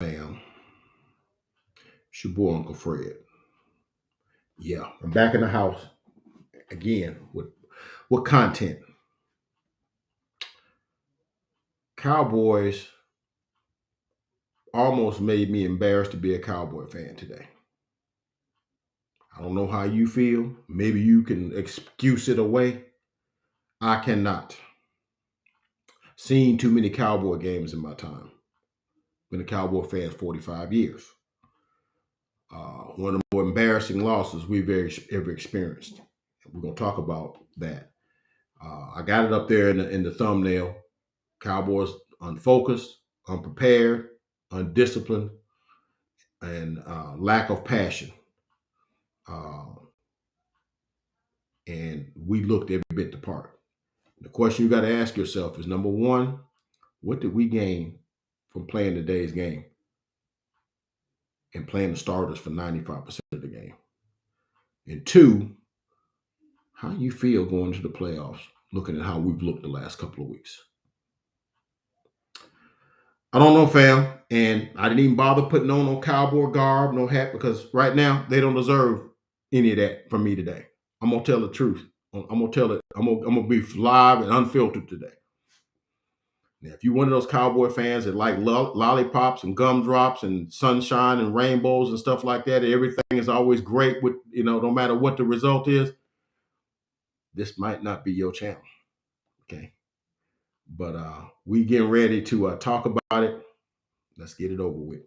Fam, it's your boy Uncle Fred. Yeah, I'm back in the house again with content. Cowboys almost made me embarrassed to be a Cowboy fan today. I don't know how you feel. Maybe you can excuse it away. I cannot. Seen too many Cowboy games in my time. Been a Cowboy fan 45 years. One of the more embarrassing losses we've ever experienced. We're gonna talk about that. I got it up there in the thumbnail. Cowboys unfocused, unprepared, undisciplined, and lack of passion. Uh, and we looked every bit the part. The question you got to ask yourself is number one, what did we gain from playing today's game and playing the starters for 95% of the game? And two, how you feel going to the playoffs, looking at how we've looked the last couple of weeks? I don't know, fam. And I didn't even bother putting on no cowboy garb, no hat, because right now they don't deserve any of that from me today. I'm gonna tell the truth. I'm gonna tell it. I'm gonna be live and unfiltered today. Now, if you're one of those cowboy fans that like lollipops and gumdrops and sunshine and rainbows and stuff like that, everything is always great with no matter what the result is. This might not be your channel, okay? But we getting ready to talk about it. Let's get it over with.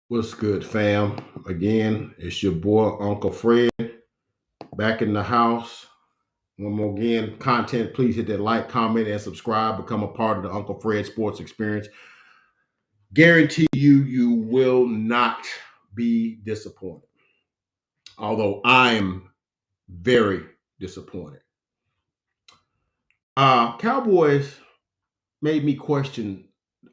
What's good, fam? Again, it's your boy Uncle Fred back in the house. One more again, content. Please hit that like, comment, and subscribe. Become a part of the Uncle Fred Sports Experience. Guarantee you will not be disappointed. Although I'm very disappointed. Cowboys made me question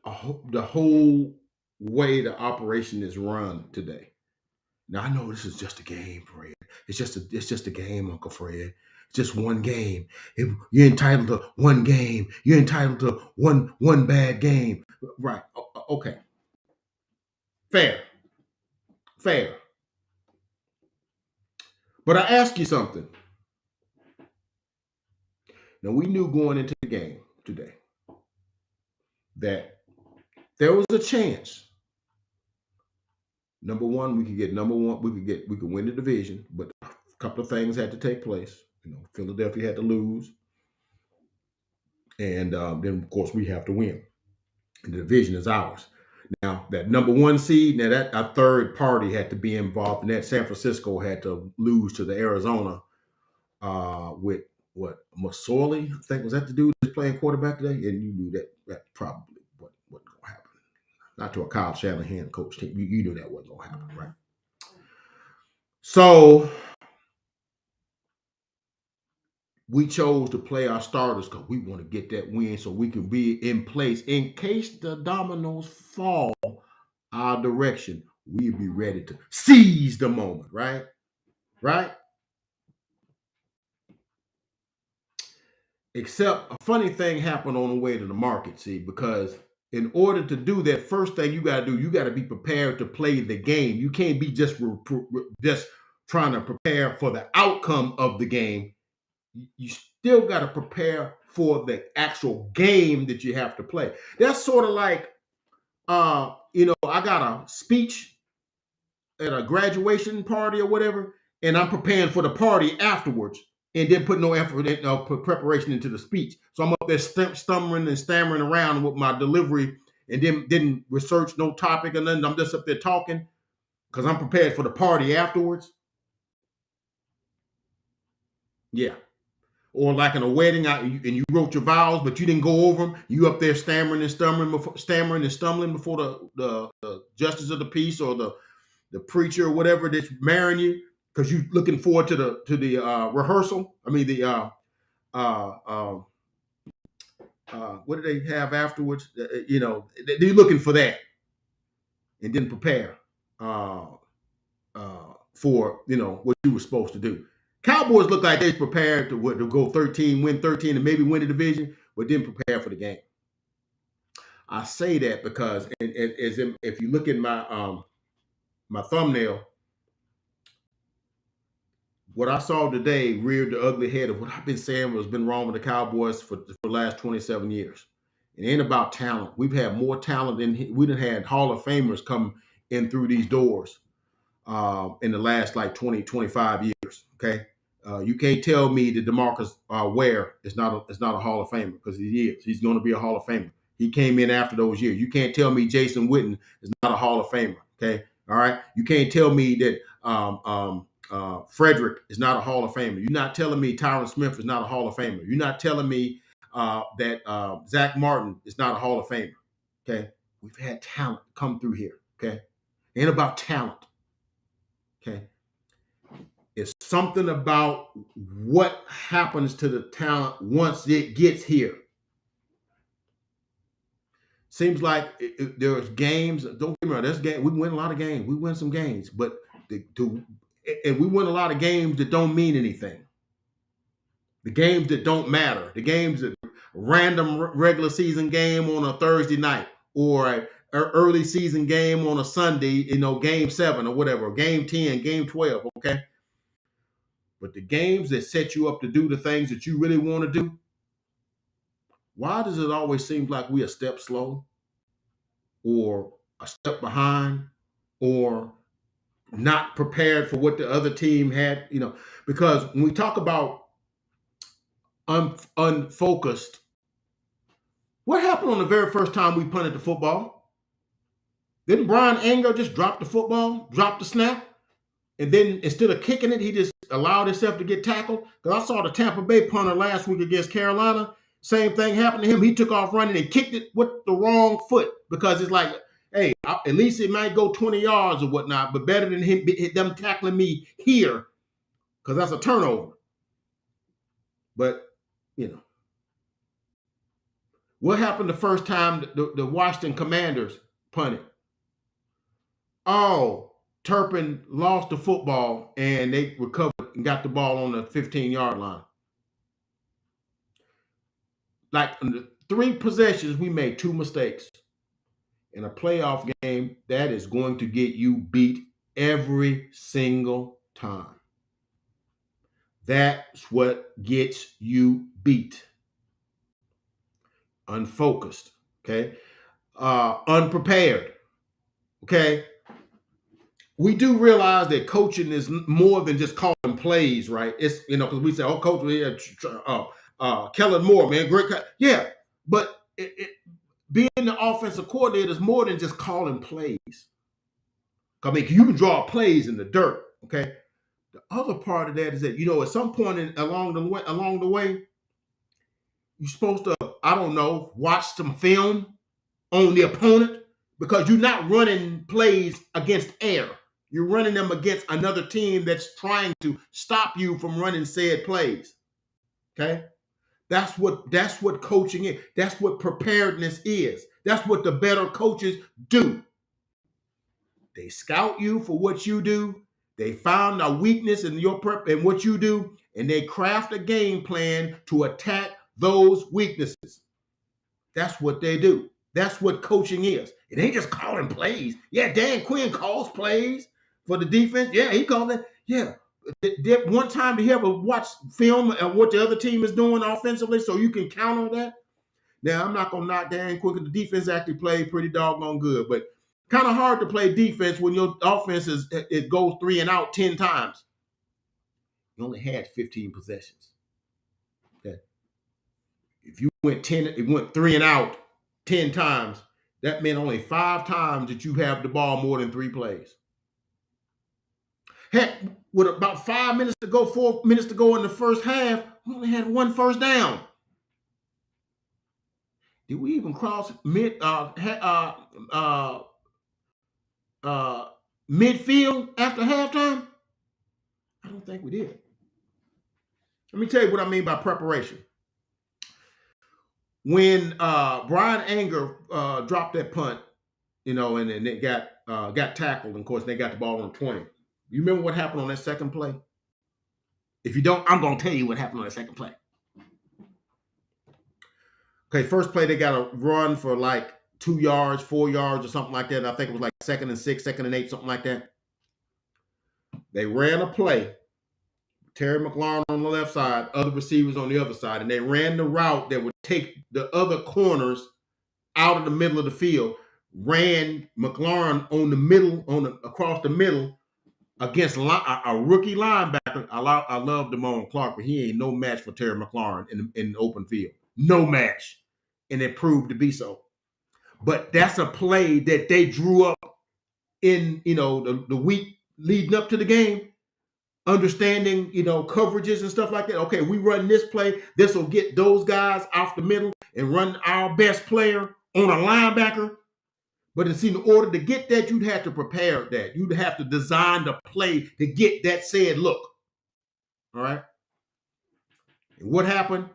the whole way the operation is run today. Now I know this is just a game, Fred. It's just a game, Uncle Fred. It's just one game. You're entitled to one game. You're entitled to one bad game. Right. Okay. Fair. Fair. But I ask you something. Now we knew going into the game today that there was a chance. Number one, we could get number one. We could win the division, but a couple of things had to take place. Philadelphia had to lose, and then of course we have to win. And the division is ours. Now that number one seed, now that a third party had to be involved, and that San Francisco had to lose to the Arizona with what Masoli, I think was that the dude that's playing quarterback today, and you knew that probably wasn't going to happen. Not to a Kyle Shanahan coach team. You knew that wasn't going to happen, right? So we chose to play our starters because we want to get that win so we can be in place in case the dominoes fall our direction. We'll be ready to seize the moment, right? Right? Except a funny thing happened on the way to the market, see, because in order to do that, first thing you got to do, you got to be prepared to play the game. You can't be just trying to prepare for the outcome of the game. You still got to prepare for the actual game that you have to play. That's sort of like, I got a speech at a graduation party or whatever, and I'm preparing for the party afterwards, and then put no effort, put preparation into the speech. So I'm up there stumbling and stammering around with my delivery, and then didn't research no topic or nothing. I'm just up there talking because I'm prepared for the party afterwards. Yeah. or like in a wedding, and you wrote your vows, but you didn't go over them. You up there stammering and stumbling before the justice of the peace or the preacher or whatever that's marrying you because you looking forward to the rehearsal. I mean the uh, uh, what do they have afterwards? They're looking for that and didn't prepare for what you were supposed to do. Cowboys look like they're prepared to go 13, win 13, and maybe win the division, but didn't prepare for the game. I say that because, if you look at my thumbnail, what I saw today reared the ugly head of what I've been saying has been wrong with the Cowboys for the last 27 years. It ain't about talent. We've had more talent than we done had Hall of Famers come in through these doors in the last like 20, 25 years. Okay. You can't tell me that DeMarcus Ware is not a Hall of Famer, because he is. He's going to be a Hall of Famer. He came in after those years. You can't tell me Jason Witten is not a Hall of Famer. Okay. All right. You can't tell me that Frederick is not a Hall of Famer. You're not telling me Tyron Smith is not a Hall of Famer. You're not telling me that Zach Martin is not a Hall of Famer. Okay. We've had talent come through here. Okay. It ain't about talent. Okay. It's something about what happens to the talent once it gets here. Seems like there's games. Don't get me wrong. There's game. We win a lot of games. We win some games, but and we win a lot of games that don't mean anything. The games that don't matter. The games that random regular season game on a Thursday night, or an early season game on a Sunday. Game 7 or whatever. Game 10. Game 12. Okay. But the games that set you up to do the things that you really want to do, why does it always seem like we're a step slow, or a step behind, or not prepared for what the other team had? Because when we talk about unfocused, what happened on the very first time we punted the football? Didn't Brian Anger just drop the football, drop the snap? And then instead of kicking it, he just allowed himself to get tackled. Because I saw the Tampa Bay punter last week against Carolina. Same thing happened to him. He took off running and kicked it with the wrong foot, because it's like, hey, at least it might go 20 yards or whatnot, but better than them tackling me here, because that's a turnover. But, what happened the first time the Washington Commanders punted? Oh, Turpin lost the football and they recovered and got the ball on the 15-yard line. Like in the 3 possessions, we made 2 mistakes. In a playoff game, that is going to get you beat every single time. That's what gets you beat. Unfocused. Okay. Unprepared. Okay. We do realize that coaching is more than just calling plays, right? It's, because we say, oh, coach, Kellen Moore, man, great. Yeah, but being the offensive coordinator is more than just calling plays. I mean, you can draw plays in the dirt, okay? The other part of that is that, at some point along the way, you're supposed to, I don't know, watch some film on the opponent, because you're not running plays against air. You're running them against another team that's trying to stop you from running said plays. Okay? That's what coaching is. That's what preparedness is. That's what the better coaches do. They scout you for what you do. They found a weakness in your prep and what you do, and they craft a game plan to attack those weaknesses. That's what they do. That's what coaching is. It ain't just calling plays. Yeah, Dan Quinn calls plays for the defense. Yeah, he called it. Yeah. One time, did you ever watch film of what the other team is doing offensively so you can counter that? Now, I'm not going to knock Dan Quinn. The defense actually played pretty doggone good, but kind of hard to play defense when your offense it goes 3 and out 10 times. You only had 15 possessions. Okay. If you went 3 and out 10 times, that meant only 5 times that you have the ball more than 3 plays. Heck, with about 5 minutes to go, 4 minutes to go in the first half, we only had one first down. Did we even cross midfield after halftime? I don't think we did. Let me tell you what I mean by preparation. When Brian Anger dropped that punt, and they got tackled, and of course they got the ball on 20. You remember what happened on that second play? If you don't, I'm gonna tell you what happened on that second play. Okay, first play they got to run for like 2 yards, 4 yards, or something like that. I think it was like 2nd and 6, 2nd and 8, something like that. They ran a play. Terry McLaurin on the left side, other receivers on the other side, and they ran the route that would take the other corners out of the middle of the field. Ran McLaurin on the middle, across the middle against a rookie linebacker. I love Damone Clark, but he ain't no match for Terry McLaurin in the open field. No match, and it proved to be so. But that's a play that they drew up in the week leading up to the game, understanding coverages and stuff like that. Okay, we run this play. This will get those guys off the middle and run our best player on a linebacker. But in order to get that, you'd have to prepare that. You'd have to design the play to get that said look. All right. And what happened?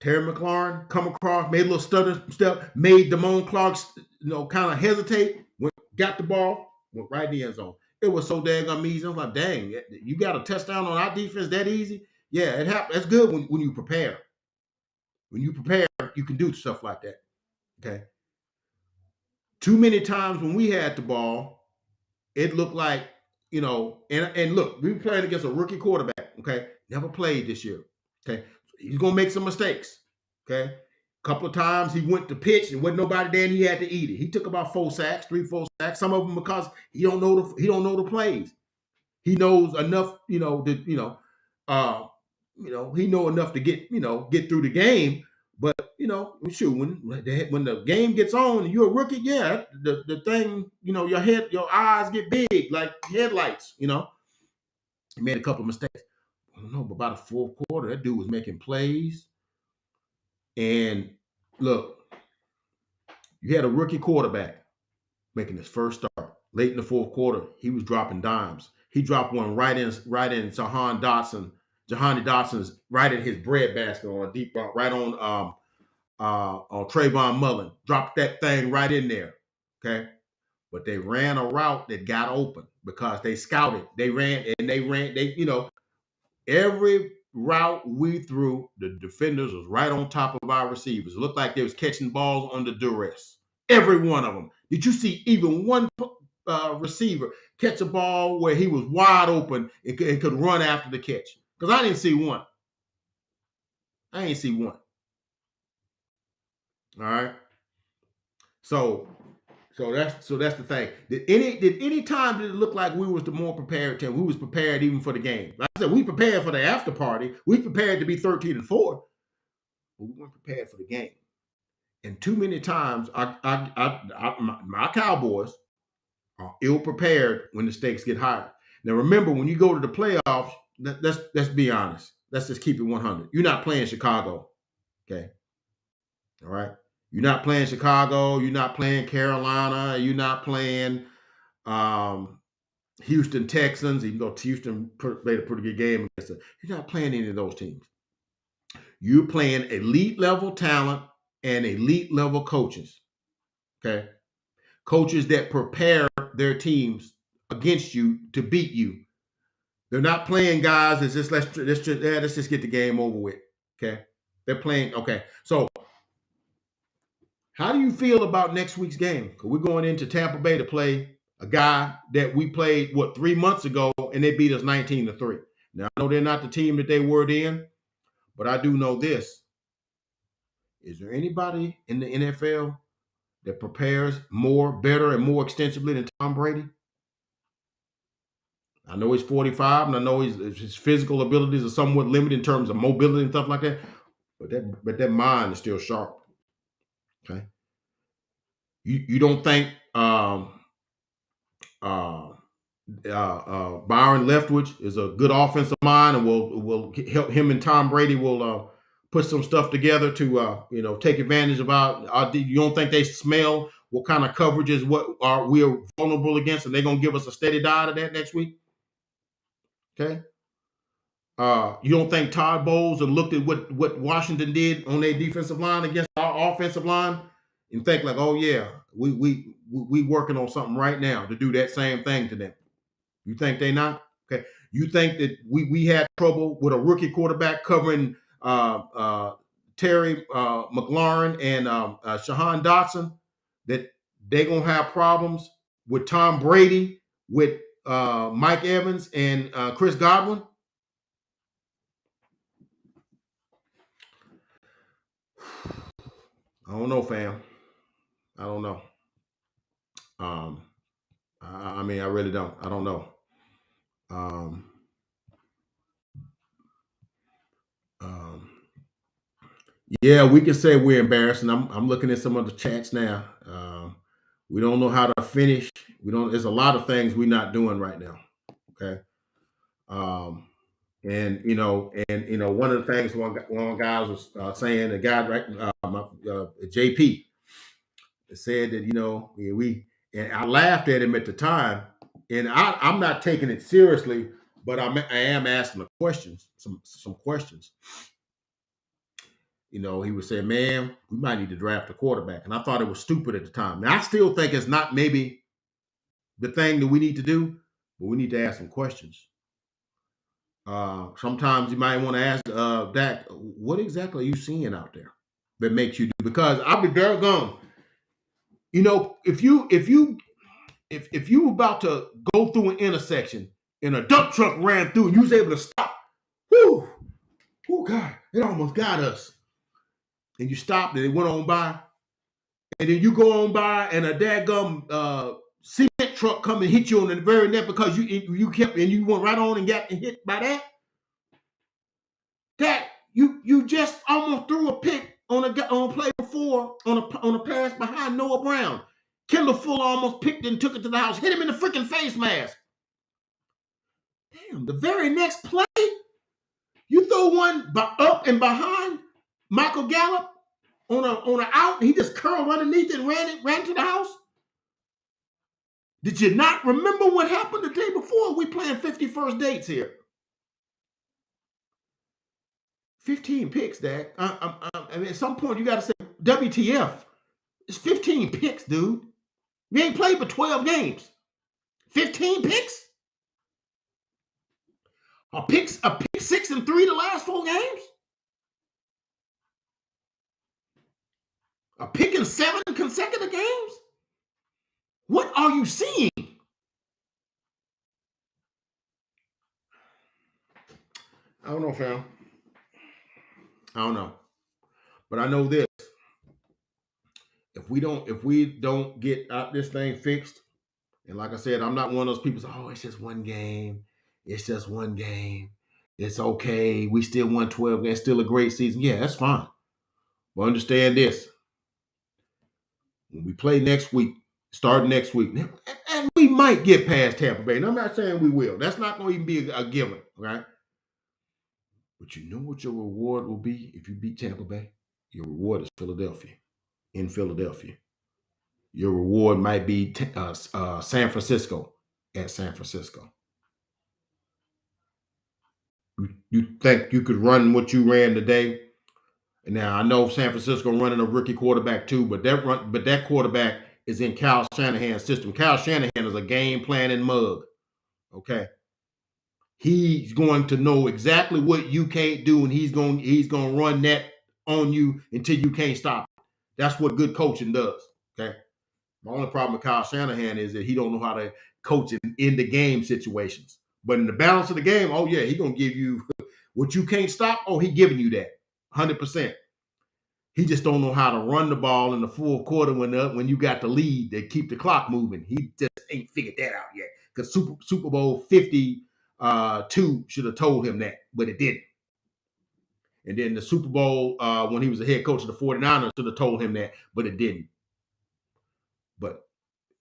Terry McLaurin come across, made a little stutter step, made Damone Clark, kind of hesitate, got the ball, went right in the end zone. It was so daggone easy. I was like, dang, you got a touchdown on our defense that easy? Yeah, it happened. That's good when you prepare. When you prepare, you can do stuff like that. Okay. Too many times when we had the ball, it looked like, and look, we played against a rookie quarterback. Okay. Never played this year. Okay. He's going to make some mistakes. Okay. A couple of times he went to pitch and wasn't nobody there and he had to eat it. He took about 4 sacks, 4 sacks. Some of them because he don't know the plays. He knows enough, he know enough to get through the game. But shoot, when the game gets on and you're a rookie, yeah, the thing, your eyes get big like headlights. He made a couple of mistakes. I don't know, but by the fourth quarter, that dude was making plays. And look, you had a rookie quarterback making his first start. Late in the fourth quarter, he was dropping dimes. He dropped one right in Jahan Dotson's right in his breadbasket on a deep route, right on Trayvon Mullen. Dropped that thing right in there. Okay. But they ran a route that got open because they scouted. Every route we threw, the defenders was right on top of our receivers. It looked like they was catching balls under duress. Every one of them. Did you see even one receiver catch a ball where he was wide open and could run after the catch? Because I didn't see one. I ain't see one. All right. So that's the thing. Did any time did it look like we was the more prepared team? We was prepared even for the game. Like I said, we prepared for the after party. We prepared to be 13-4, but we weren't prepared for the game. And too many times, my Cowboys are ill prepared when the stakes get higher. Now remember, when you go to the playoffs, let's be honest. Let's just keep it 100. You're not playing Chicago, okay? All right. You're not playing Chicago. You're not playing Carolina. You're not playing Houston Texans, even though Houston played a pretty good game against them. You're not playing any of those teams. You're playing elite level talent and elite level coaches. Okay. Coaches that prepare their teams against you to beat you. They're not playing guys that's just let's just get the game over with. Okay. They're playing. Okay. So how do you feel about next week's game? Because we're going into Tampa Bay to play a guy that we played, 3 months ago, and they beat us 19-3. Now, I know they're not the team that they were then, but I do know this. Is there anybody in the NFL that prepares better, and more extensively than Tom Brady? I know he's 45, and I know his physical abilities are somewhat limited in terms of mobility and stuff like that, but that mind is still sharp. Okay. You don't think Byron Leftwich is a good offensive mind, and will help him and Tom Brady will put some stuff together to take advantage of our. You don't think they smell what kind of coverages what are we are vulnerable against, and they're gonna give us a steady diet of that next week? Okay. You don't think Todd Bowles and looked at what Washington did on their defensive line against our offensive line and think like, oh yeah, we working on something right now to do that same thing to them? You think they not? Okay. You think that we had trouble with a rookie quarterback covering Terry McLaurin and Shahan Dotson, that they gonna have problems with Tom Brady, with Mike Evans and Chris Godwin? I don't know, fam. I don't know. Um, I mean, I really don't. I don't know. Um, um, yeah, we can say we're embarrassing. I'm looking at some of the chats now. We don't know how to finish. We don't. There's a lot of things we're not doing right now. Okay. Um, and one of the things one of the guys was saying, the guy right, JP said that we and I laughed at him at the time, and I'm not taking it seriously, but I am asking the questions, some questions. He was saying, "Man, we might need to draft a quarterback," and I thought it was stupid at the time. Now I still think it's not maybe the thing that we need to do, but we need to ask some questions. Sometimes you might want to ask Dak, what exactly are you seeing out there that makes you do? Because I'll be there gone. If you about to go through an intersection and a dump truck ran through and you was able to stop, whoo, oh God, it almost got us. And you stopped and it went on by, and then you go on by and a daggum cement truck come and hit you on the very neck because you kept and you went right on and got hit by that. That you just almost threw a pick on a play before on a pass behind Noah Brown. Kendall Fuller almost picked and took it to the house, hit him in the freaking face mask. Damn, the very next play, you throw one up and behind Michael Gallup on an out, he just curled underneath and ran to the house. Did you not remember what happened the day before? We playing 51st dates here. 15 picks, Dak. I mean, at some point you got to say, WTF? It's 15 picks, dude. We ain't played but 12 games. 15 picks? A pick 6 and 3 the last 4 games? A pick in 7 consecutive games? What are you seeing? I don't know, fam. I don't know. But I know this. If we don't get out this thing fixed, and like I said, I'm not one of those people say, oh, it's just one game. It's just one game. It's okay. We still won 12 games. Still a great season. Yeah, that's fine. But understand this. When we play next week, start next week, and we might get past Tampa Bay. And I'm not saying we will. That's not going to even be a given, right? But you know what your reward will be if you beat Tampa Bay? Your reward is Philadelphia. In Philadelphia. Your reward might be San Francisco at San Francisco. You think you could run what you ran today? Now I know San Francisco running a rookie quarterback too, but that quarterback is in Kyle Shanahan's system. Kyle Shanahan is a game planning mug. Okay, he's going to know exactly what you can't do, and he's going to run that on you until you can't stop it. That's what good coaching does. Okay. My only problem with Kyle Shanahan is that he don't know how to coach in the game situations. But in the balance of the game, oh yeah, he's gonna give you what you can't stop. Oh, he giving you that 100%. He just don't know how to run the ball in the fourth quarter when you got the lead to keep the clock moving. He just ain't figured that out yet. Because Super Bowl 52 should have told him that, but it didn't. And then the Super Bowl when he was the head coach of the 49ers should have told him that, but it didn't. But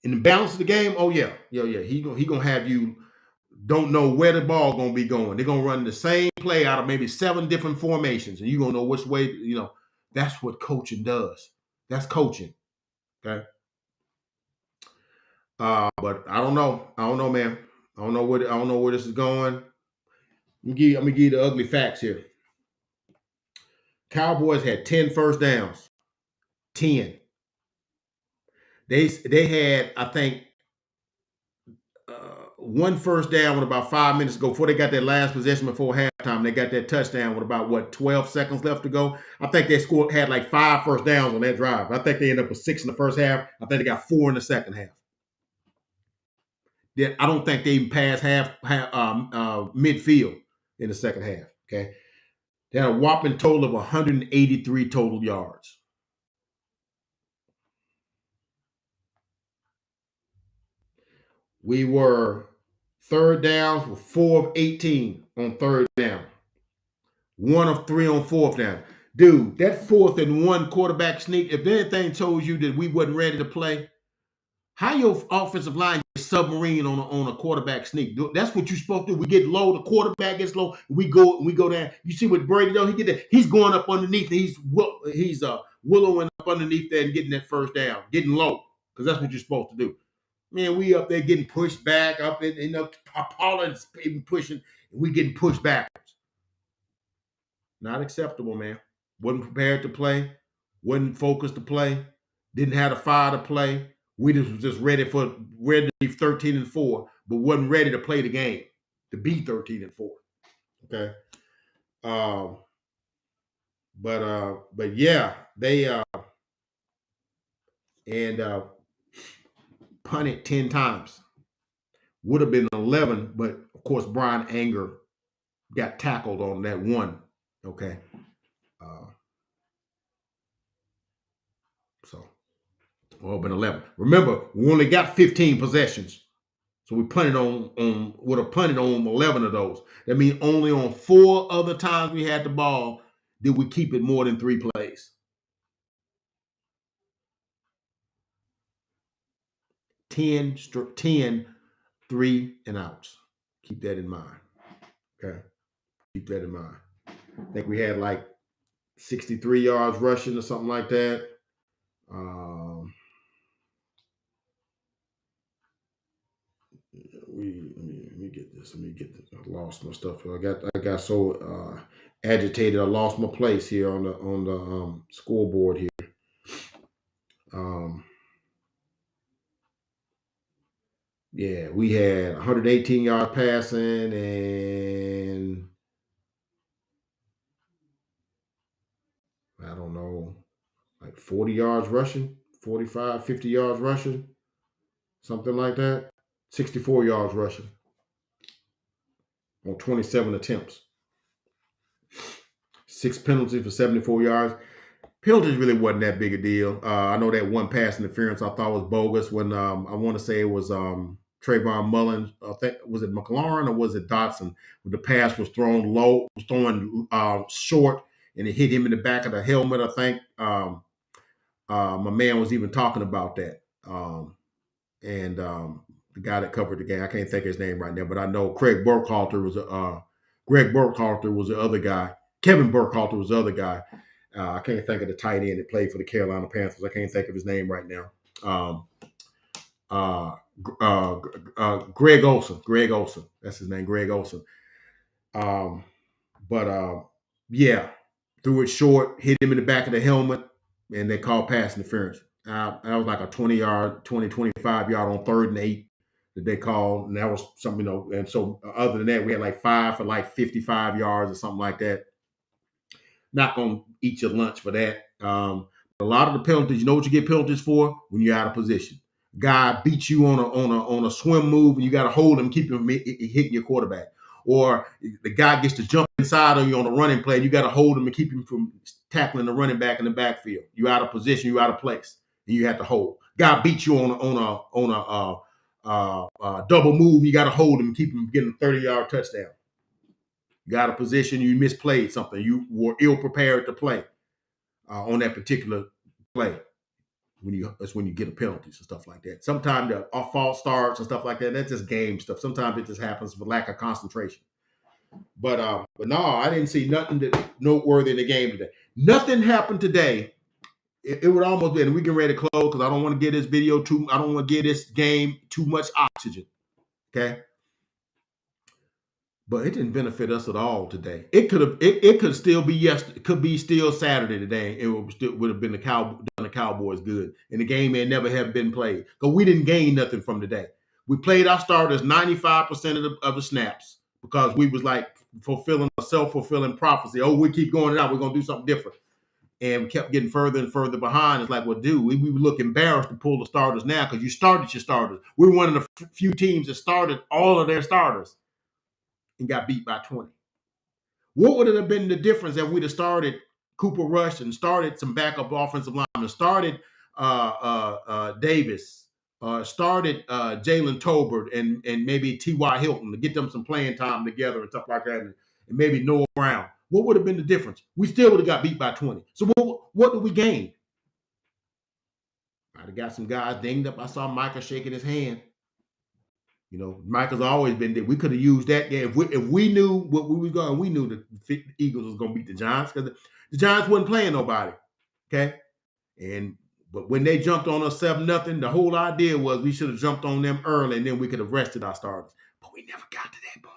In the balance of the game, oh yeah, yeah. He gonna have you don't know where the ball gonna be going. They're gonna run the same play out of maybe 7 different formations, and you gonna know which way. That's what coaching does. That's coaching. Okay. But I don't know. I don't know, man. I don't know where this is going. I'm gonna give you the ugly facts here. Cowboys had 10 first downs. 10. They had, I think, one first down with about 5 minutes ago before they got that last possession before halftime. They got that touchdown with about 12 seconds left to go. I think they had like 5 first downs on that drive. I think they ended up with 6 in the first half. I think they got 4 in the second half. I don't think they even passed midfield in the second half. Okay, they had a whopping total of 183 total yards. We were third downs with 4 of 18 on third down. 1 of 3 on fourth down. Dude, that 4th and 1 quarterback sneak, if anything told you that we wasn't ready to play, how your offensive line gets submarine on a quarterback sneak? That's what you're supposed to do. We get low, the quarterback gets low, we go down. You see what Brady does? He's going up underneath. He's willowing up underneath there and getting that first down, getting low, because that's what you're supposed to do. Man, we up there getting pushed back up Pollard's even pushing, and we getting pushed backwards. Not acceptable, man. Wasn't prepared to play, wasn't focused to play, didn't have the fire to play. We was just ready to be 13-4, but wasn't ready to play the game to be 13-4. Okay. Um, but yeah, they punted 10 times. Would have been 11, but of course Brian Anger got tackled on that one. Okay. So well, been 11. Remember, we only got 15 possessions. So we would have punted on 11 of those. That means only on 4 other times we had the ball did we keep it more than 3 plays. 10 3 and outs. Keep that in mind. Okay. Keep that in mind. I think we had like 63 yards rushing or something like that. Let me get this. I lost my stuff. I got so agitated. I lost my place here on the scoreboard here. Yeah, we had 118 yards passing and I don't know, like 40 yards rushing, 45, 50 yards rushing, something like that. 64 yards rushing on 27 attempts. 6 penalties for 74 yards. Penalties really wasn't that big a deal. I know that one pass interference I thought was bogus when I want to say it was Trayvon Mullen. I think, was it McLaurin or was it Dotson? The pass was thrown low, was thrown short, and it hit him in the back of the helmet. I think my man was even talking about that. And the guy that covered the game, I can't think of his name right now, but I know Greg Burkhalter was the other guy. Kevin Burkhalter was the other guy. I can't think of the tight end that played for the Carolina Panthers. I can't think of his name right now. Greg Olson. Greg Olson. That's his name, Greg Olson. Yeah, threw it short, hit him in the back of the helmet, and they called pass interference. That was like a 25 yard on 3rd and 8 that they called. And that was something, and so other than that, we had like 5 for like 55 yards or something like that. Not going to eat your lunch for that. A lot of the penalties, you know what you get penalties for? When you're out of position. Guy beats you on a swim move, and you got to hold him, keep him hitting your quarterback. Or the guy gets to jump inside of you on a running play, and you got to hold him and keep him from tackling the running back in the backfield. You're out of position, you're out of place, and you have to hold. Guy beats you on a double move, you got to hold him and keep him getting a 30-yard touchdown. You got a position, you misplayed something, you were ill prepared to play on that particular play. That's when you get a penalties and stuff like that. Sometimes the false starts and stuff like that. That's just game stuff. Sometimes it just happens for lack of concentration. But no, I didn't see nothing that noteworthy in the game today. Nothing happened today. It would almost be, and we get ready to close because I don't want to give this video too. I don't want to give this game too much oxygen. Okay. But it didn't benefit us at all today. It could still be it could be still Saturday today. It would have been done the Cowboys good, and the game may never have been played because we didn't gain nothing from today. We played our starters 95% of the snaps because we was like fulfilling a self-fulfilling prophecy. Oh, we keep going out, we're gonna do something different, and we kept getting further and further behind. It's like, well, dude, we look embarrassed to pull the starters now because you started your starters. We're one of the few teams that started all of their starters and got beat by 20. What would it have been the difference if we'd have started Cooper Rush and started some backup offensive linemen, started Davis, started Jalen Tolbert and maybe T.Y. Hilton to get them some playing time together and stuff like that, and maybe Noah Brown? What would have been the difference? We still would have got beat by 20. So what did we gain? I'd have got some guys dinged up. I saw Micah shaking his hand. You know, Michael's always been there. We could have used that game. If we knew what we were going, we knew the Eagles was going to beat the Giants because the Giants wasn't playing nobody. Okay. But when they jumped on us 7-0, the whole idea was we should have jumped on them early and then we could have rested our starters. But we never got to that point.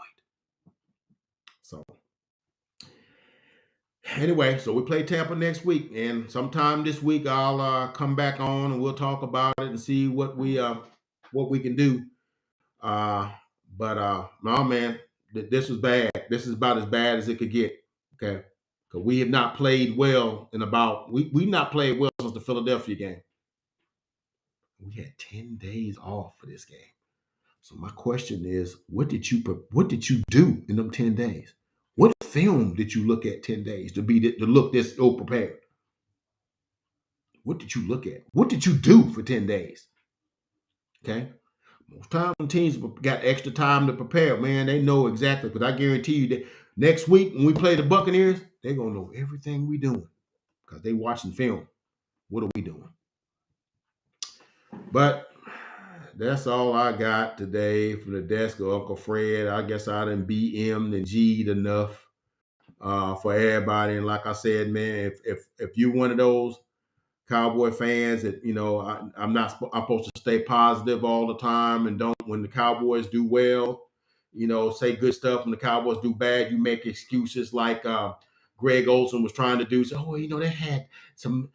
So anyway, so we play Tampa next week. And sometime this week I'll come back on and we'll talk about it and see what we can do. No, man, this was bad. This is about as bad as it could get. Okay, because we have not played well we not played well since the Philadelphia game. We had 10 days off for this game. So my question is, what did you do in them 10 days? What film did you look at 10 days to look this ill prepared? What did you look at? What did you do for 10 days? Okay. Most times when teams got extra time to prepare, man, they know exactly. Because I guarantee you that next week when we play the Buccaneers, they're going to know everything we doing because they watching film. What are we doing? But that's all I got today from the desk of Uncle Fred. I guess I done BM'd and G'd enough for everybody. And like I said, man, if you're one of those Cowboy fans that, you know, I'm supposed to stay positive all the time and don't, when the Cowboys do well, you know, say good stuff. When the Cowboys do bad, you make excuses like Greg Olson was trying to do. So, oh, you know, they had some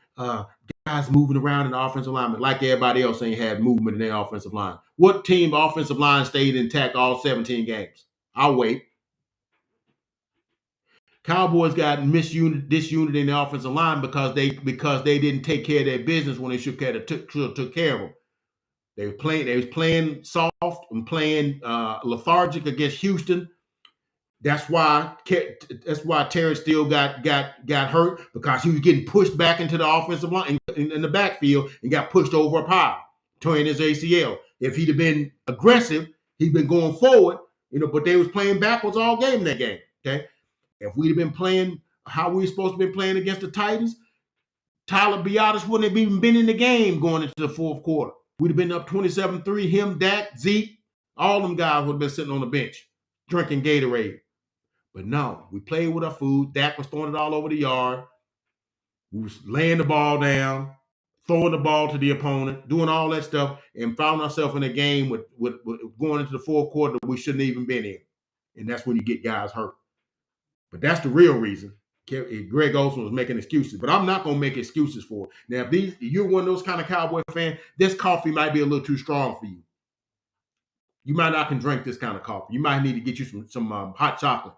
guys moving around in the offensive line, like everybody else ain't had movement in their offensive line. What team offensive line stayed intact all 17 games? I'll wait. Cowboys got disunity in the offensive line because they didn't take care of their business when they should have took care of them. They was playing soft and playing lethargic against Houston. That's why Terrence Steele got hurt, because he was getting pushed back into the offensive line in the backfield and got pushed over a pile, tearing his ACL. If he'd have been aggressive, he'd been going forward, you know, but they was playing backwards all game in that game. Okay. If we'd have been playing how we were supposed to be playing against the Titans, Tyler Biotis wouldn't have even been in the game going into the fourth quarter. We'd have been up 27-3. Him, Dak, Zeke, all them guys would have been sitting on the bench drinking Gatorade. But no, we played with our food. Dak was throwing it all over the yard. We was laying the ball down, throwing the ball to the opponent, doing all that stuff, and found ourselves in a game with going into the fourth quarter that we shouldn't even been in. And that's when you get guys hurt. But that's the real reason. Greg Olson was making excuses, but I'm not going to make excuses for it. Now, if you're one of those kind of Cowboy fan, this coffee might be a little too strong for you. You might not can drink this kind of coffee. You might need to get you some hot chocolate.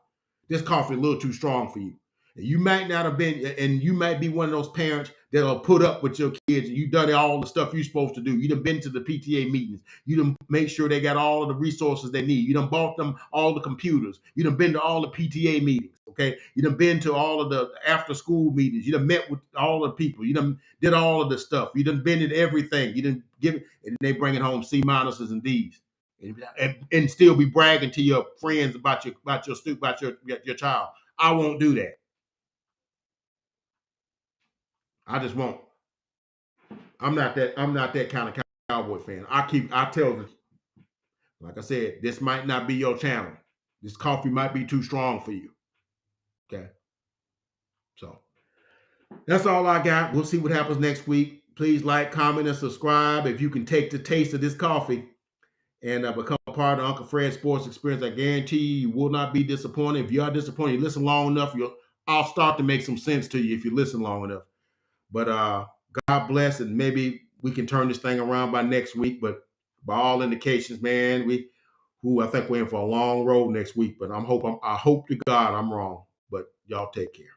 This coffee a little too strong for you. And you might not have been, and you might be one of those parents that'll put up with your kids. And you done all the stuff you're supposed to do. You done been to the PTA meetings. You done make sure they got all of the resources they need. You done bought them all the computers. You done been to all the PTA meetings. Okay. You done been to all of the after school meetings. You done met with all the people. You done did all of the stuff. You done been in everything. You done give it, and they bring it home C minuses and D's. And still be bragging to your friends about your child. I won't do that. I just won't. I'm not that kind of Cowboy fan. I tell the, like I said, this might not be your channel. This coffee might be too strong for you. Okay. So that's all I got. We'll see what happens next week. Please like, comment, and subscribe. If you can take the taste of this coffee and become a part of Uncle Fred's sports experience, I guarantee you will not be disappointed. If you are disappointed, you listen long enough, I'll start to make some sense to you if you listen long enough. But God bless, and maybe we can turn this thing around by next week. But by all indications, man, I think we're in for a long road next week. But I hope to God I'm wrong. But y'all take care.